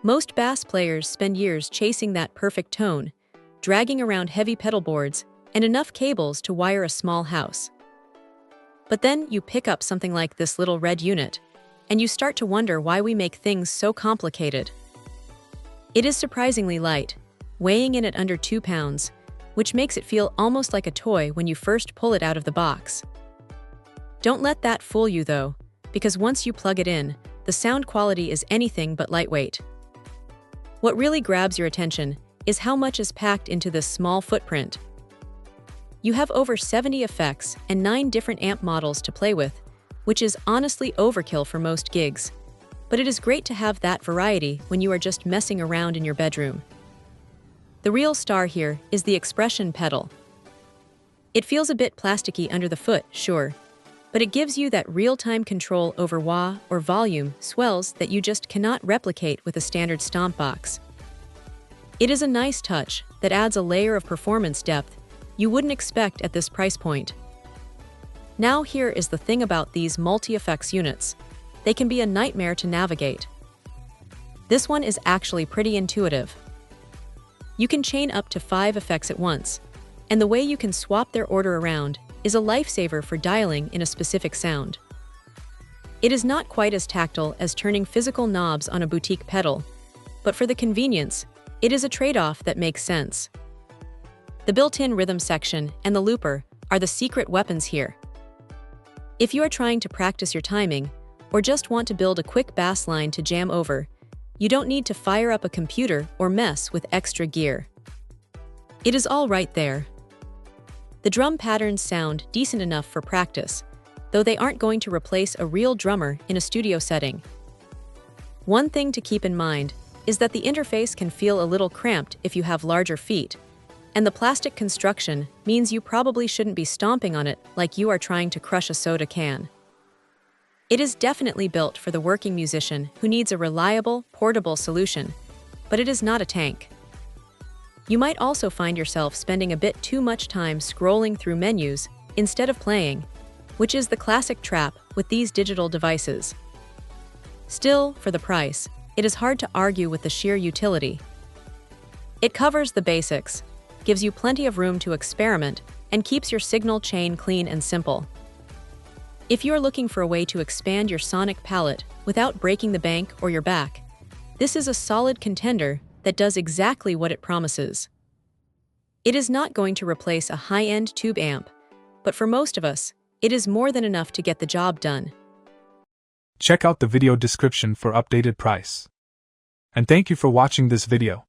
Most bass players spend years chasing that perfect tone, dragging around heavy pedal boards and enough cables to wire a small house. But then you pick up something like this little red unit, and you start to wonder why we make things so complicated. It is surprisingly light, weighing in at under 2 pounds, which makes it feel almost like a toy when you first pull it out of the box. Don't let that fool you though, because once you plug it in, the sound quality is anything but lightweight. What really grabs your attention is how much is packed into this small footprint. You have over 70 effects and 9 different amp models to play with, which is honestly overkill for most gigs. But it is great to have that variety when you are just messing around in your bedroom. The real star here is the expression pedal. It feels a bit plasticky under the foot, sure, but it gives you that real-time control over wah or volume swells that you just cannot replicate with a standard stomp box. It is a nice touch that adds a layer of performance depth you wouldn't expect at this price point. Now here is the thing about these multi-effects units. They can be a nightmare to navigate. This one is actually pretty intuitive. You can chain up to 5 effects at once, and the way you can swap their order around is a lifesaver for dialing in a specific sound. It is not quite as tactile as turning physical knobs on a boutique pedal, but for the convenience, it is a trade-off that makes sense. The built-in rhythm section and the looper are the secret weapons here. If you are trying to practice your timing, or just want to build a quick bass line to jam over, you don't need to fire up a computer or mess with extra gear. It is all right there. The drum patterns sound decent enough for practice, though they aren't going to replace a real drummer in a studio setting. One thing to keep in mind is that the interface can feel a little cramped if you have larger feet, and the plastic construction means you probably shouldn't be stomping on it like you are trying to crush a soda can. It is definitely built for the working musician who needs a reliable, portable solution, but it is not a tank. You might also find yourself spending a bit too much time scrolling through menus instead of playing, which is the classic trap with these digital devices. Still, for the price, it is hard to argue with the sheer utility. It covers the basics, gives you plenty of room to experiment, and keeps your signal chain clean and simple. If you are looking for a way to expand your sonic palette without breaking the bank or your back, this is a solid contender that does exactly what it promises. It is not going to replace a high-end tube amp, but for most of us, it is more than enough to get the job done. Check out the video description for updated price. And thank you for watching this video.